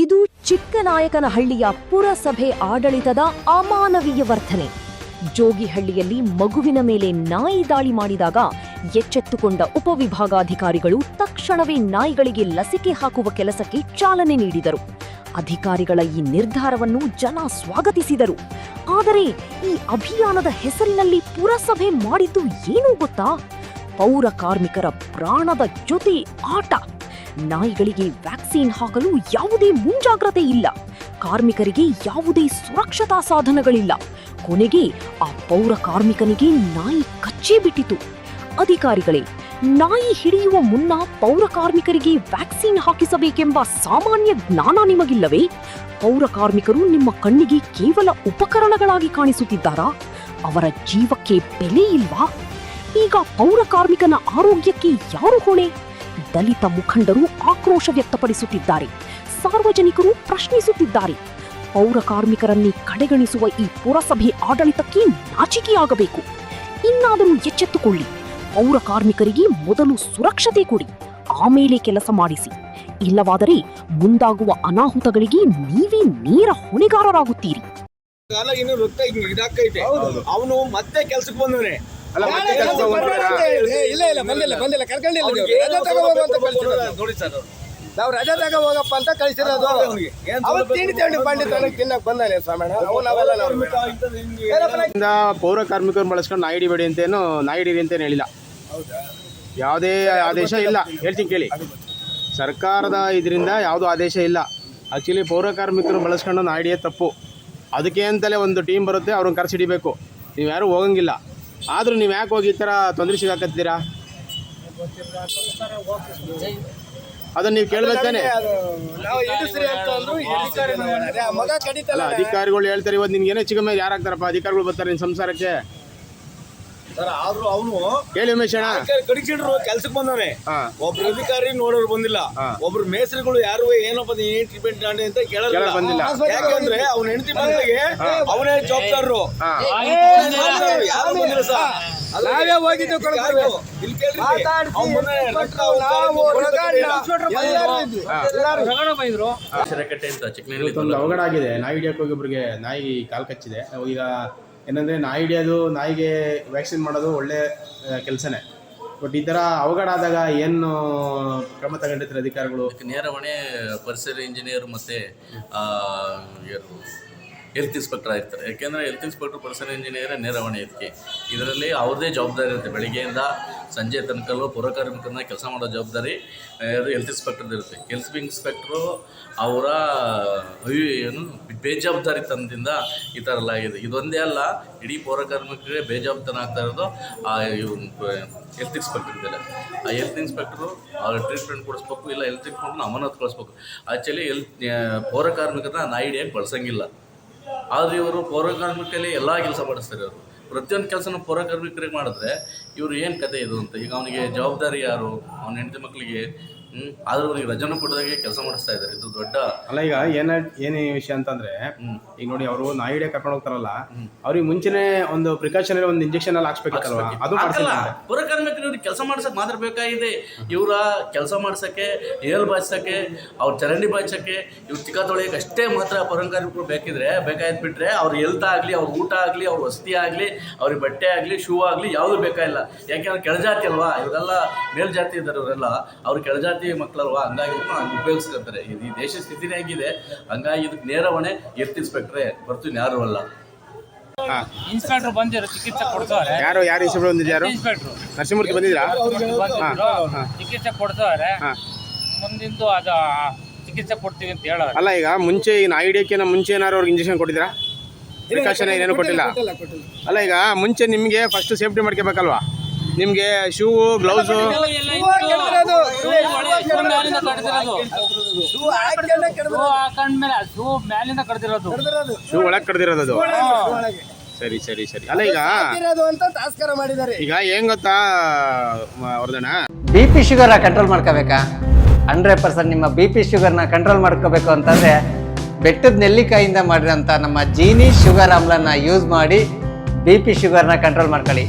ಇದು ಚಿಕ್ಕನಾಯಕನಹಳ್ಳಿಯ ಪುರಸಭೆ ಆಡಳಿತದ ಅಮಾನವೀಯ ವರ್ತನೆ. ಜೋಗಿಹಳ್ಳಿಯಲ್ಲಿ ಮಗುವಿನ ಮೇಲೆ ನಾಯಿ ದಾಳಿ ಮಾಡಿದಾಗ ಎಚ್ಚೆತ್ತುಕೊಂಡ ಉಪವಿಭಾಗಾಧಿಕಾರಿಗಳು ತಕ್ಷಣವೇ ನಾಯಿಗಳಿಗೆ ಲಸಿಕೆ ಹಾಕುವ ಕೆಲಸಕ್ಕೆ ಚಾಲನೆ ನೀಡಿದರು. ಅಧಿಕಾರಿಗಳ ಈ ನಿರ್ಧಾರವನ್ನು ಜನ ಸ್ವಾಗತಿಸಿದರು. ಆದರೆ ಈ ಅಭಿಯಾನದ ಹೆಸರಿನಲ್ಲಿ ಪುರಸಭೆ ಮಾಡಿದ್ದು ಏನೂ ಗೊತ್ತಾ? ಪೌರ ಕಾರ್ಮಿಕರ ಪ್ರಾಣದ ಜೊತೆ ಆಟ. ನಾಯಿಗಳಿಗೆ ವ್ಯಾಕ್ಸಿನ್ ಹಾಕಲು ಯಾವುದೇ ಮುಂಜಾಗ್ರತೆ ಇಲ್ಲ. ಕಾರ್ಮಿಕರಿಗೆ ಯಾವುದೇ ಸುರಕ್ಷತಾ ಸಾಧನಗಳಿಲ್ಲ. ಕೊನೆಗೆ ಆ ಪೌರ ಕಾರ್ಮಿಕನಿಗೆ ನಾಯಿ ಕಚ್ಚೇ ಬಿಟ್ಟಿತು. ಅಧಿಕಾರಿಗಳೇ, ನಾಯಿ ಹಿಡಿಯುವ ಮುನ್ನ ಪೌರ ಕಾರ್ಮಿಕರಿಗೆ ವ್ಯಾಕ್ಸಿನ್ ಹಾಕಿಸಬೇಕೆಂಬ ಸಾಮಾನ್ಯ ಜ್ಞಾನ ನಿಮಗಿಲ್ಲವೇ? ಪೌರ ಕಾರ್ಮಿಕರು ನಿಮ್ಮ ಕಣ್ಣಿಗೆ ಕೇವಲ ಉಪಕರಣಗಳಾಗಿ ಕಾಣಿಸುತ್ತಿದ್ದಾರಾ? ಅವರ ಜೀವಕ್ಕೆ ಬೆಲೆ ಇಲ್ವಾ? ಈಗ ಪೌರ ಕಾರ್ಮಿಕನ ಆರೋಗ್ಯಕ್ಕೆ ಯಾರು ಹೊಣೆ? ದಲಿತ ಮುಖಂಡರು ಆಕ್ರೋಶ ವ್ಯಕ್ತಪಡಿಸುತ್ತಿದ್ದಾರೆ. ಸಾರ್ವಜನಿಕರು ಪ್ರಶ್ನಿಸುತ್ತಿದ್ದಾರೆ. ಪೌರ ಕಾರ್ಮಿಕರನ್ನೇ ಕಡೆಗಣಿಸುವ ಈ ಪುರಸಭೆ ಆಡಳಿತಕ್ಕೆ ನಾಚಿಕೆಯಾಗಬೇಕು. ಇನ್ನಾದರೂ ಎಚ್ಚೆತ್ತುಕೊಳ್ಳಿ. ಪೌರ ಕಾರ್ಮಿಕರಿಗೆ ಮೊದಲು ಸುರಕ್ಷತೆ ಕೊಡಿ, ಆಮೇಲೆ ಕೆಲಸ ಮಾಡಿಸಿ. ಇಲ್ಲವಾದರೆ ಮುಂದಾಗುವ ಅನಾಹುತಗಳಿಗೆ ನೀವೇ ನೇರ ಹೊಣೆಗಾರರಾಗುತ್ತೀರಿ. ಅವನು ಮತ್ತೆ ಕೆಲ್ಸಕ್ಕೆ ಬಂದವನೇ. ನಾವು ರಜೆ ತಗ ಹೋಗಪ್ಪ ಅಂತ ಕಳಿಸಿರೋದು. ಪೌರ ಕಾರ್ಮಿಕರು ಬಳಸ್ಕೊಂಡು ನಾಯಿ ಹಿಡಿಬೇಡಿ ಅಂತೇನು ನಾಯಿ ಹಿಡೀರಿ ಅಂತೇನು ಹೇಳಿಲ್ಲ. ಯಾವುದೇ ಆದೇಶ ಇಲ್ಲ. ಹೇಳ್ತೀನಿ ಕೇಳಿ, ಸರ್ಕಾರದ ಇದರಿಂದ ಯಾವುದೂ ಆದೇಶ ಇಲ್ಲ. ಆ್ಯಕ್ಚುಲಿ ಪೌರ ಕಾರ್ಮಿಕರು ಬಳಸ್ಕೊಂಡು ನಾಯಿ ಹಿಡಿಯೋದು ತಪ್ಪು. ಅದಕ್ಕೆ ಅಂತಲೇ ಒಂದು ಟೀಮ್ ಬರುತ್ತೆ, ಅವ್ರನ್ನ ಕರೆಸಿ ಹಿಡಿಬೇಕು. ನೀವು ಯಾರೂ ಹೋಗಂಗಿಲ್ಲ. ಆದರೂ ನೀವು ಯಾಕೆ ಹೋಗಿ ಈ ಥರ ತೊಂದರೆ ಸಿಗಾಕತ್ತೀರಾ? ಅದನ್ನ ನೀವು ಕೇಳ್ಬೇಕು ತಾನೆ. ಅಲ್ಲ, ಅಧಿಕಾರಿಗಳು ಹೇಳ್ತಾರೆ ಇವತ್ತು ನಿನ್ಗೆ ಏನೋ ಹೆಚ್ಚು ಕಮ್ಮಿ ಯಾರು ಆಗ್ತಾರಪ್ಪ? ಅಧಿಕಾರಿಗಳು ಬರ್ತಾರೆ ನಿನ್ನ ಸಂಸಾರಕ್ಕೆ. ಆದ್ರೂ ಅವನು ಹೇಳಿ ಉಮೇಶ್ ಅಣ್ಣ, ಕಡಿಸಿಡ್ರು ಕೆಲ್ಸಕ್ಕೆ ಬಂದವನೇ. ಒಬ್ರು ಅಧಿಕಾರಿ ನೋಡೋರು ಬಂದಿಲ್ಲ. ಒಬ್ರು ಮೇಸ್ರಿಗಳು ಯಾರು ಏನಪ್ಪ ಏನ್ ಟ್ರೀಟ್ಮೆಂಟ್ ಮಾಡಿ ಅಂತ ಕೇಳಲ್ಲ ಬಂದಿಲ್ಲ. ಯಾಕಂದ್ರೆ ಅವ್ನ ಹೆಂಡತಿ ಮಕ್ಕಳಿಗೆ ಅವನೇ ಜವಾಬ್ದಾರರು. ಯಾರು ಬಂದಿಲ್ಲ ಸರ್. ನಾವೇ ಹೋಗಿದ್ದು ಅವಘಡ ಆಗಿದೆ. ನಾಯಿ ಹಿಡಿಯೋಕೆ ಹೋಗಿಬ್ರಿಗೆ ನಾಯಿ ಕಾಲು ಕಚ್ಚಿದೆ. ಈಗ ಏನಂದರೆ ನಾಯಿ ಹಿಡಿಯೋದು, ನಾಯಿಗೆ ವ್ಯಾಕ್ಸಿನ್ ಮಾಡೋದು ಒಳ್ಳೆ ಕೆಲಸನೇ. ಬಟ್ ಈ ಥರ ಅವಘಡ ಆದಾಗ ಏನು ಕ್ರಮ ತಗೊಂಡಿರ್ತಾರೆ ಅಧಿಕಾರಿಗಳು? ನೇರ ಹೊಣೆ ಪರಿಸರ ಇಂಜಿನಿಯರ್ ಮತ್ತು ಹೆಲ್ತ್ ಇನ್ಸ್ಪೆಕ್ಟರ್ ಆಗಿರ್ತಾರೆ. ಯಾಕೆಂದರೆ ಹೆಲ್ತ್ ಇನ್ಸ್ಪೆಕ್ಟರ್ ಪರಿಸರ ಇಂಜಿನಿಯರ್ ನೇರ ಹೊಣೆ ಇದಕ್ಕೆ. ಇದರಲ್ಲಿ ಅವ್ರದ್ದೇ ಜವಾಬ್ದಾರಿ ಇರುತ್ತೆ. ಬೆಳಗ್ಗೆಯಿಂದ ಸಂಜೆ ತನಕಲ್ಲೂ ಪೌರ ಕಾರ್ಮಿಕರನ್ನ ಕೆಲಸ ಮಾಡೋ ಜವಾಬ್ದಾರಿ ಹೆಲ್ತ್ ಇನ್ಸ್ಪೆಕ್ಟರ್ದು ಇರುತ್ತೆ. ಹೆಲ್ತ್ ಇನ್ಸ್ಪೆಕ್ಟ್ರು ಅವರ ಏನು ಬೇಜವಾಬ್ದಾರಿತನದಿಂದ ಈ ಥರ ಎಲ್ಲ ಆಗಿದೆ. ಇದೊಂದೇ ಅಲ್ಲ, ಇಡೀ ಪೌರ ಕಾರ್ಮಿಕರಿಗೆ ಬೇಜವಾಬ್ದಾರಿ ಆಗ್ತಾ ಇರೋದು ಹೆಲ್ತ್ ಇನ್ಸ್ಪೆಕ್ಟರ್ ಇದ್ದಾರೆ. ಆ ಹೆಲ್ತ್ ಇನ್ಸ್ಪೆಕ್ಟ್ರು ಅವ್ರ ಟ್ರೀಟ್ಮೆಂಟ್ ಕೊಡಿಸ್ಬೇಕು, ಇಲ್ಲ ಹೆಲ್ತ್ ಇನ್ಸ್ಪೆಕ್ಟ್ರನ್ನ ಅಮಾನತು ಕಳಿಸ್ಬೇಕು. ಆ್ಯಕ್ಚುಲಿ ಪೌರ ಕಾರ್ಮಿಕರನ್ನ ನಾಯಿ ಹಿಡಿಯೋಕ್ಕೆ ಬಳಸಂಗಿಲ್ಲ. ಆದರೆ ಇವರು ಪೌರ ಕಾರ್ಮಿಕರಲ್ಲಿ ಎಲ್ಲ ಕೆಲಸ ಮಾಡಿಸ್ತಾರೆ. ಅವರು ಪ್ರತಿಯೊಂದು ಕೆಲಸನೂ ಪೌರ ಕಾರ್ಮಿಕರಿಗೆ ಮಾಡಿದ್ರೆ ಇವರು ಏನು ಕತೆ ಇದು ಅಂತ. ಈಗ ಅವನಿಗೆ ಜವಾಬ್ದಾರಿ ಯಾರು? ಅವನ ಹೆಂಡತಿ ಮಕ್ಕಳಿಗೆ ಆದರೂ ಅವ್ರಿಗೆ ರಜನ ಕೊಟ್ಟದಾಗೆ ಕೆಲಸ ಮಾಡಿಸ್ತಾ ಇದ್ದಾರೆ. ಇದು ದೊಡ್ಡ ಅಲ್ಲ. ಈಗ ಏನೇ ವಿಷಯ ಅಂತಂದ್ರೆ, ಈಗ ನೋಡಿ, ಅವರು ನಾಯಿ ಹಿಡಿಯೋಕೆ ಕರ್ಕೊಂಡು ಹೋಗ್ತಾರಲ್ಲ, ಅವ್ರಿಗೆ ಮುಂಚೆನೆ ಒಂದು ಪ್ರಿಕಾಷನರಿ ಒಂದು ಇಂಜೆಕ್ಷನ್ ಎಲ್ಲ ಹಾಕ್ಸ್ಬೇಕಲ್ವ? ಅದು ಪೌರ ಕಾರ್ಮಿಕರಿಗೆ ಕೆಲಸ ಮಾಡ್ಸಕ್ಕೆ ಮಾತ್ರ ಬೇಕಾಗಿದೆ. ಇವರ ಕೆಲಸ ಮಾಡ್ಸಕ್ಕೆ, ಏಲ್ ಬಾಯ್ಸಕ್ಕೆ, ಅವ್ರ ಚರಂಡಿ ಬಾಯ್ಸಕ್ಕೆ, ಇವ್ರು ಚಿಕ್ಕ ತೊಳೆಯಕ್ಕೆ ಅಷ್ಟೇ ಮಾತ್ರ ಪೌರ ಕಾರ್ಮಿಕರು ಬೇಕಾಯ್ತು ಬಿಟ್ರೆ ಅವ್ರ ಹೆಲ್ತ್ ಆಗಲಿ, ಅವ್ರ ಊಟ ಆಗಲಿ, ಅವ್ರ ವಸತಿ ಆಗಲಿ, ಅವ್ರಿಗೆ ಬಟ್ಟೆ ಆಗಲಿ, ಶೂ ಆಗಲಿ ಯಾವುದೂ ಬೇಕಾಗಿಲ್ಲ. ಯಾಕೆಂದ್ರೆ ಕೆಳಜಾತಿ ಅಲ್ವಾ ಇವರೆಲ್ಲ? ಮೇಲ್ಜಾತಿ ಇದ್ದಾರೆ ಇವರೆಲ್ಲ, ಅವ್ರು ಕೆಳಜಾತಿ ಮಕ್ಕಳಲ್ವಾ, ಹಂಗಾಗಿ ಉಪಯೋಗಿಸ್ಕೊತಾರೆ. ಈ ದೇಶ ಸ್ಥಿತಿನೇ ಆಗಿದೆ. ಹಂಗಾಗಿ ಇದಕ್ಕೆ ನೇರ ಹೊಣೆ ಹೆಲ್ತ್ ಇನ್ಸ್ಪೆಕ್ಟ್ರೇ ಹೊರತು ಯಾರು ಅಲ್ಲ. ಇನ್ಸ್ಪೆಕ್ಟರ್ ಬಂದಿರೋ ಚಿಕಿತ್ಸೆ ಕೊಡ್ತಾರೆ. ಯಾರು ಇನ್ಸ್ಪೆಕ್ಟರ್ ಬಂದಿದ್ದಾರೆ? ನರಸಿಂಹಮೂರ್ತಿ ಬಂದಿದ್ರಾ? ಚಿಕಿತ್ಸೆ ಕೊಡ್ತಾರೆ. ಮುಂದಿಂದು ಅದು ಚಿಕಿತ್ಸೆ ಕೊಡ್ತೀವಿ ಅಂತ ಹೇಳೋರು. ಅಲ್ಲ, ಈಗ ಮುಂಚೆ ಈ ನಾಯಿ ಹಿಡಿಯೋಕ್ಕಿಂತ ಮುಂಚೆ ಏನಾರು ಅವ್ರಿಗೆ ಇಂಜೆಕ್ಷನ್ ಕೊಟ್ಟಿದ್ದೀರಾ? ಪ್ರಿಕಾಷನ್ ಏನೇನು ಕೊಟ್ಟಿಲ್ಲ ಅಲ್ಲ? ಈಗ ಮುಂಚೆ ನಿಮಗೆ ಫಸ್ಟ್ ಸೇಫ್ಟಿ ಮಾಡ್ಕೋಬೇಕಲ್ವಾ? ನಿಮಗೆ ಶೂ, ಗ್ಲೌಸು ಶೂ ಒಳಗೆ ಕಡ್ದಿರೋದು. ಸರಿ ಸರಿ ಸರಿ. ಅಲ್ಲ, ಈಗ ಏನ್ ಗೊತ್ತಾ ವರ್ಧನ, BP ಶುಗರ್ನ ಕಂಟ್ರೋಲ್ ಮಾಡ್ಕೋಬೇಕಾ? 100% ನಿಮ್ಮ BP ಶುಗರ್ನ ಕಂಟ್ರೋಲ್ ಮಾಡ್ಕೋಬೇಕು ಅಂತಂದರೆ ಬೆಟ್ಟದ ನೆಲ್ಲಿಕಾಯಿಂದ ಮಾಡಿರೋಂಥ ನಮ್ಮ ಜೀನಿ ಶುಗರ್ ಆಮ್ಲನ ಯೂಸ್ ಮಾಡಿ BP ಶುಗರ್ನ ಕಂಟ್ರೋಲ್ ಮಾಡ್ಕೊಳ್ಳಿ.